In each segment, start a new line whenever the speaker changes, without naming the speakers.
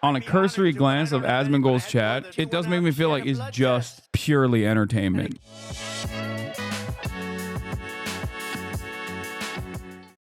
on a cursory glance of Asmongold's chat, it does make me feel like it's just purely entertainment.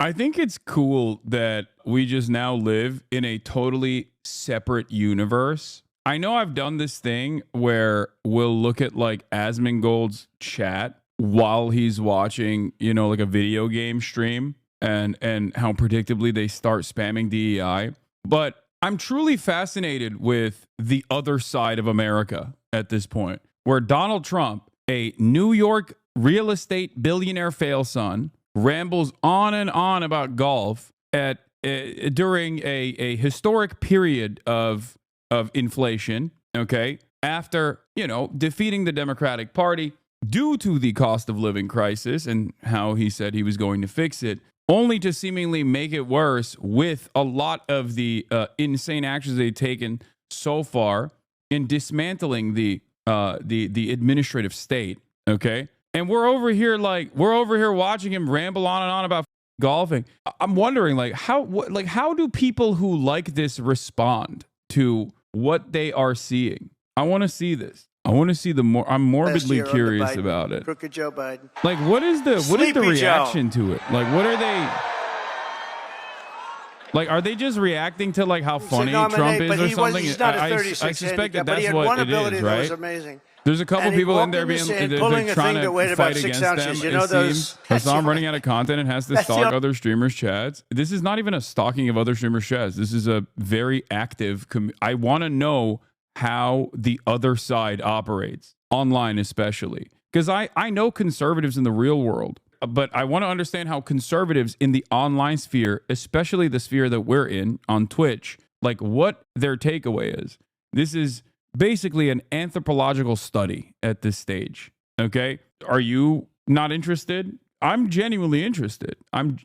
I think it's cool that we just now live in a totally separate universe. I know I've done this thing where we'll look at like Asmongold's chat while he's watching, you know, like a video game stream, and how predictably they start spamming DEI. But I'm truly fascinated with the other side of America at this point, where Donald Trump, a New York real estate billionaire failson, rambles on and on about golf during a historic period of inflation, okay, after, you know, defeating the Democratic Party due to the cost of living crisis and how he said he was going to fix it, only to seemingly make it worse with a lot of the insane actions they've taken so far in dismantling the administrative state, okay? And we're over here watching him ramble on and on about golfing. I'm wondering, like, how do people who like this respond to what they are seeing? I want to see this. I want to see I'm morbidly curious about it.
Crooked Joe Biden.
Like, what is the reaction to it? Like, what are they? Like, are they just reacting to like how funny Trump is or something?
He's not a 36
I suspect that
but he
that's
had
what
one
it
ability
is,
that
right?
was amazing.
There's a couple people in there being
pulling a
trying
thing that weighed
to
about
fight
6
against
ounces.
them.
You know
It
those?
seems Hasan running out of content and has to stalk other streamers' chats. This is not even a stalking of other streamers' chats. This is a very active. I want to know how the other side operates online, especially because I know conservatives in the real world, but I want to understand how conservatives in the online sphere, especially the sphere that we're in on Twitch, like what their takeaway is. This is basically an anthropological study at this stage. Okay. Are you not interested? I'm genuinely interested.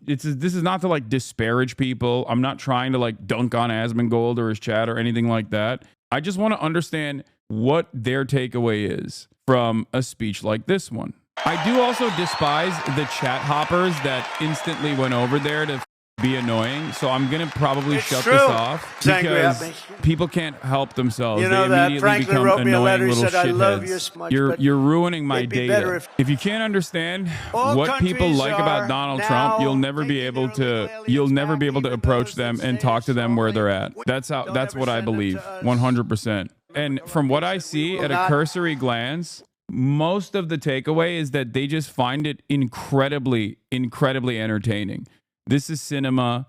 This is not to like disparage people. I'm not trying to like dunk on Asmongold or his chat or anything like that. I just want to understand what their takeaway is from a speech like this one. I do also despise the chat hoppers that instantly went over there to be annoying, so I'm gonna probably shut this off because people can't help themselves.
You know
they immediately
Franklin
become
wrote me a
annoying
letter. He
little
said, "I love you
shitheads.
so much,
You're ruining my
it'd be better
data. If you can't understand what people like about Donald Trump, you'll never be able to approach them and talk to them where they're at. That's what I believe, 100%. And from what I see at a cursory glance, most of the takeaway is that they just find it incredibly entertaining. This is cinema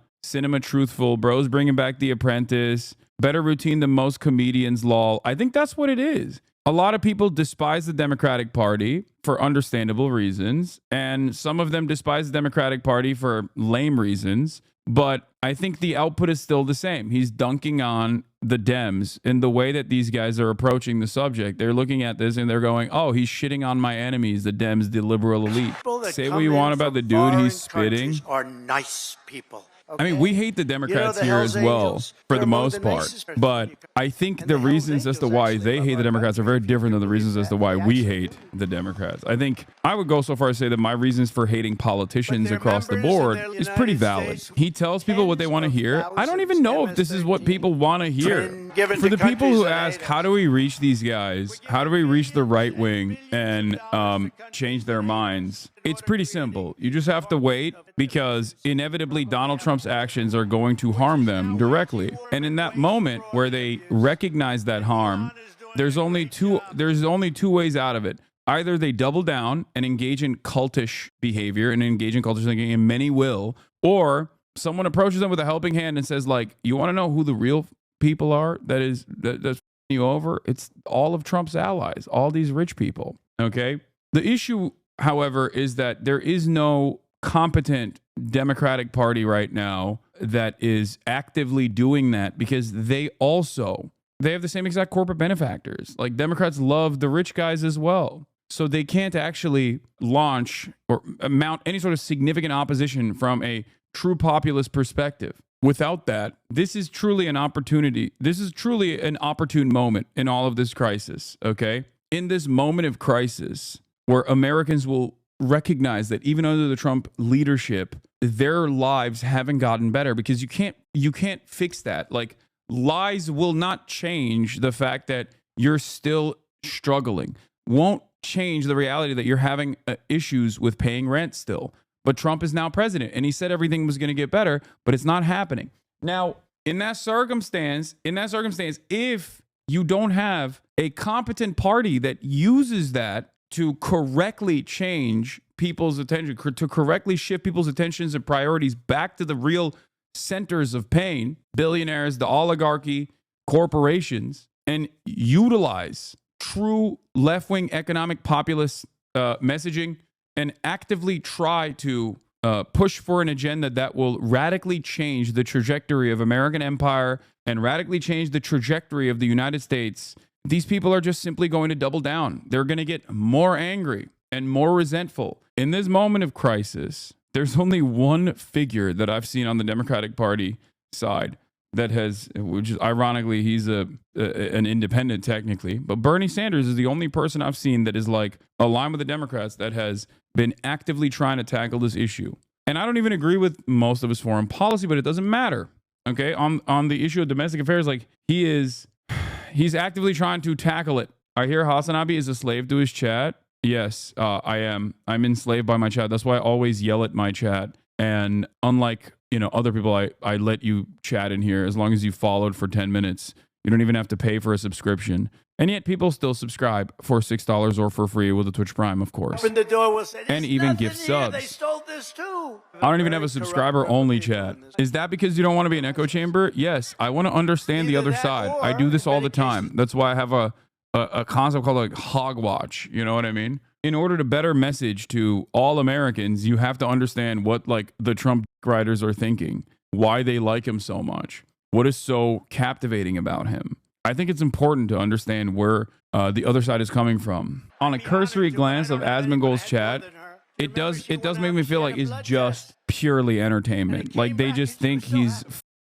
truthful. Bros bringing back The Apprentice. Better routine than most comedians, lol. I think that's what it is. A lot of people despise the Democratic Party for understandable reasons, and some of them despise the Democratic Party for lame reasons. But I think the output is still the same. He's dunking on the Dems in the way that these guys are approaching the subject. They're looking at this and they're going, oh, he's shitting on my enemies, the Dems, the liberal elite. Say what you want about the dude he's spitting.
Are nice people.
I mean, we hate the Democrats here as well, for the most part. But I think the reasons as to why they hate the Democrats are very different than the reasons as to why we hate the Democrats. I think I would go so far as to say that my reasons for hating politicians across the board is pretty valid. He tells people what they want to hear. I don't even know if this is what people want to hear. For the people who ask, how do we reach these guys? How do we reach the right wing and change their minds? It's pretty simple. You just have to wait because inevitably Donald Trump's actions are going to harm them directly. And in that moment where they recognize that harm, there's only two ways out of it. Either they double down and engage in cultish behavior and engage in cultish thinking, and many will, or someone approaches them with a helping hand and says, like, you want to know who the real people are that's you over? It's all of Trump's allies, all these rich people. Okay. The issue, however, is that there is no competent Democratic Party right now that is actively doing that because they have the same exact corporate benefactors. Like, Democrats love the rich guys as well. So they can't actually launch or mount any sort of significant opposition from a true populist perspective. Without that, this is truly an opportunity. This is truly an opportune moment in all of this crisis, okay? In this moment of crisis where Americans will recognize that even under the Trump leadership, their lives haven't gotten better because you can't fix that. Like, lies will not change the fact that you're still struggling. Won't change the reality that you're having issues with paying rent still. But Trump is now president, and he said everything was going to get better, but it's not happening. Now, in that circumstance, if you don't have a competent party that uses that to correctly change people's attention, to correctly shift people's attentions and priorities back to the real centers of pain, billionaires, the oligarchy, corporations, and utilize true left-wing economic populist messaging and actively try to push for an agenda that will radically change the trajectory of American empire and radically change the trajectory of the United States, these people are just simply going to double down. They're going to get more angry and more resentful. In this moment of crisis, there's only one figure that I've seen on the Democratic Party side that has, which is ironically, he's an independent technically, but Bernie Sanders is the only person I've seen that is like aligned with the Democrats that has been actively trying to tackle this issue. And I don't even agree with most of his foreign policy, but it doesn't matter. Okay, on the issue of domestic affairs, like he's actively trying to tackle it. I hear HasanAbi is a slave to his chat. Yes, I am. I'm enslaved by my chat. That's why I always yell at my chat. And unlike, other people, I let you chat in here as long as you followed for 10 minutes. You don't even have to pay for a subscription. And yet people still subscribe for $6 or for free with a Twitch Prime, of course.
Open the door, we'll say,
and even gift subs.
They stole this too.
I don't even have a subscriber-only chat. Is that because you don't want to be an echo chamber? Yes, I want to understand the other side. I do this all the time. That's why I have a concept called like hogwatch. You know what I mean? In order to better message to all Americans, you have to understand what like the Trump writers are thinking, why they like him so much, what is so captivating about him. I think it's important to understand where the other side is coming from. On a cursory glance of Asmongold's chat, it does make me feel like it's just purely entertainment. Like they just think he's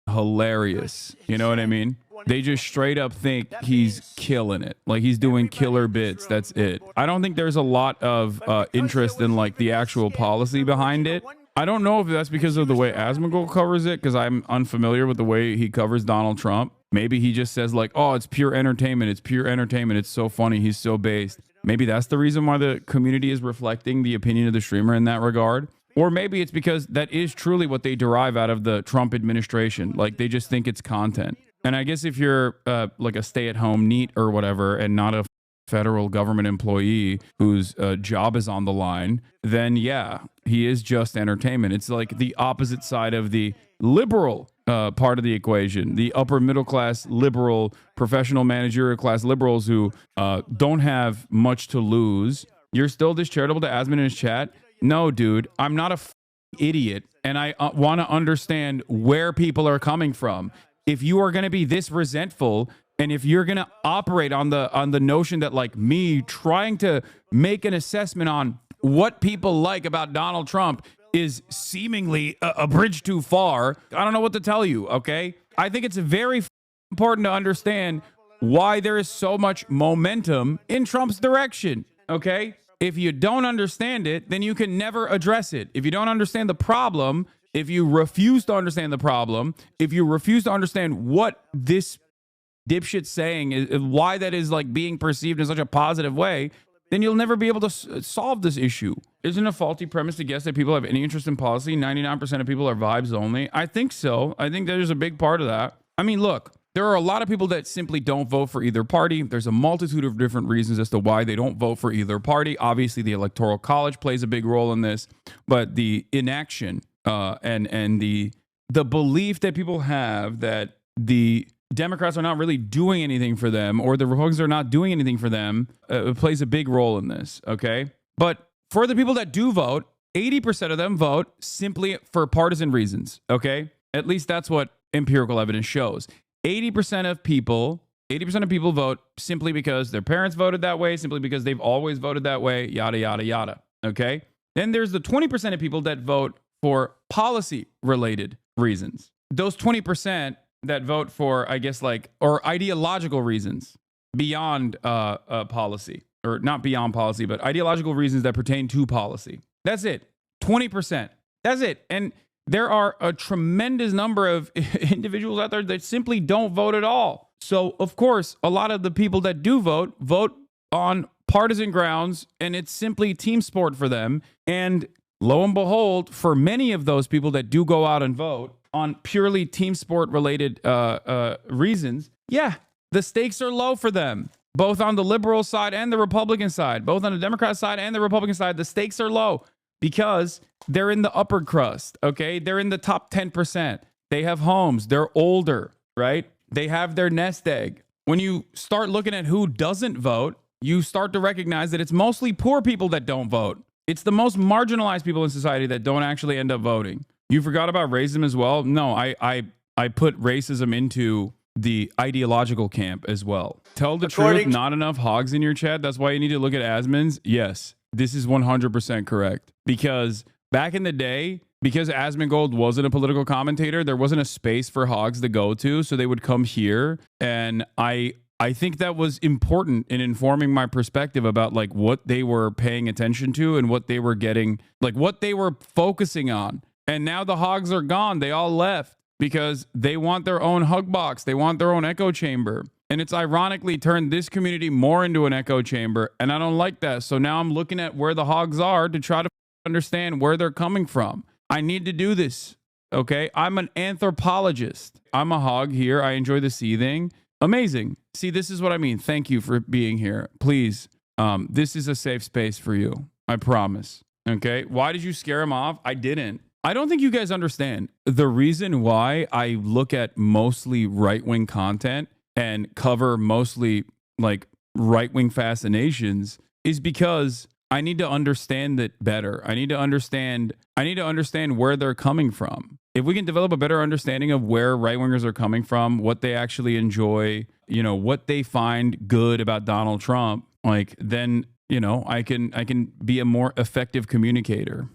hilarious. You know what I mean? They just straight up think he's killing it. Like he's doing killer bits. That's it. I don't think there's a lot of interest in like the actual policy behind it. I don't know if that's because of the way Asmongold covers it, because I'm unfamiliar with the way he covers Donald Trump. Maybe he just says like, oh, it's pure entertainment. It's pure entertainment. It's so funny. He's so based. Maybe that's the reason why the community is reflecting the opinion of the streamer in that regard. Or maybe it's because that is truly what they derive out of the Trump administration. Like they just think it's content. And I guess if you're like a stay-at-home NEET or whatever and not a federal government employee whose job is on the line, then yeah, he is just entertainment. It's like the opposite side of the liberal part of the equation, the upper middle class liberal, professional managerial class liberals who don't have much to lose. You're still this charitable to Asmon in his chat? No, dude, I'm not a idiot, and I want to understand where people are coming from. If you are going to be this resentful, and if you're going to operate on the notion that like me trying to make an assessment on what people like about Donald Trump is seemingly a bridge too far, I don't know what to tell you, okay? I think it's very important to understand why there is so much momentum in Trump's direction, okay? If you don't understand it, then you can never address it. If you don't understand the problem, if you refuse to understand the problem, if you refuse to understand what this dipshit's saying is, why that is like being perceived in such a positive way, then you'll never be able to solve this issue. Isn't a faulty premise to guess that people have any interest in policy? 99% of people are vibes only. I think so. I think there's a big part of that. I mean, look, there are a lot of people that simply don't vote for either party. There's a multitude of different reasons as to why they don't vote for either party. Obviously, the Electoral College plays a big role in this, but the inaction and the belief that people have that the Democrats are not really doing anything for them or the Republicans are not doing anything for them plays a big role in this, okay? But for the people that do vote, 80% of them vote simply for partisan reasons, okay? At least that's what empirical evidence shows. 80% of people vote simply because their parents voted that way, simply because they've always voted that way, yada, yada, yada, okay? Then there's the 20% of people that vote for policy-related reasons. Those 20% that vote for, I guess, like, or ideological reasons beyond policy, or not beyond policy, but ideological reasons that pertain to policy. That's it. 20%. That's it. And there are a tremendous number of individuals out there that simply don't vote at all. So, of course, a lot of the people that do vote on partisan grounds, and it's simply team sport for them. And lo and behold, for many of those people that do go out and vote on purely team sport related reasons, yeah, the stakes are low for them, both on the liberal side and the Republican side, both on the Democrat side and the Republican side. The stakes are low because they're in the upper crust, okay? They're in the top 10%. They have homes. They're older, right? They have their nest egg. When you start looking at who doesn't vote, you start to recognize that it's mostly poor people that don't vote. It's the most marginalized people in society that don't actually end up voting. You forgot about racism as well? No, I put racism into the ideological camp as well. Tell the truth, not enough hogs in your chat. That's why you need to look at Asmon's. Yes, this is 100% correct. Because back in the day, because Asmongold wasn't a political commentator, there wasn't a space for hogs to go to. So they would come here. And I think that was important in informing my perspective about like what they were paying attention to and what they were getting, like what they were focusing on. And now the hogs are gone. They all left because they want their own hug box. They want their own echo chamber. And it's ironically turned this community more into an echo chamber. And I don't like that. So now I'm looking at where the hogs are to try to understand where they're coming from. I need to do this. Okay. I'm an anthropologist. I'm a hog here. I enjoy the seething. Amazing. See, this is what I mean. Thank you for being here. Please. This is a safe space for you. I promise. Okay. Why did you scare him off? I didn't. I don't think you guys understand. The reason why I look at mostly right-wing content and cover mostly like right-wing fascinations is because I need to understand it better. I need to understand where they're coming from. If we can develop a better understanding of where right-wingers are coming from, what they actually enjoy, you know, what they find good about Donald Trump, like then, you know, I can be a more effective communicator.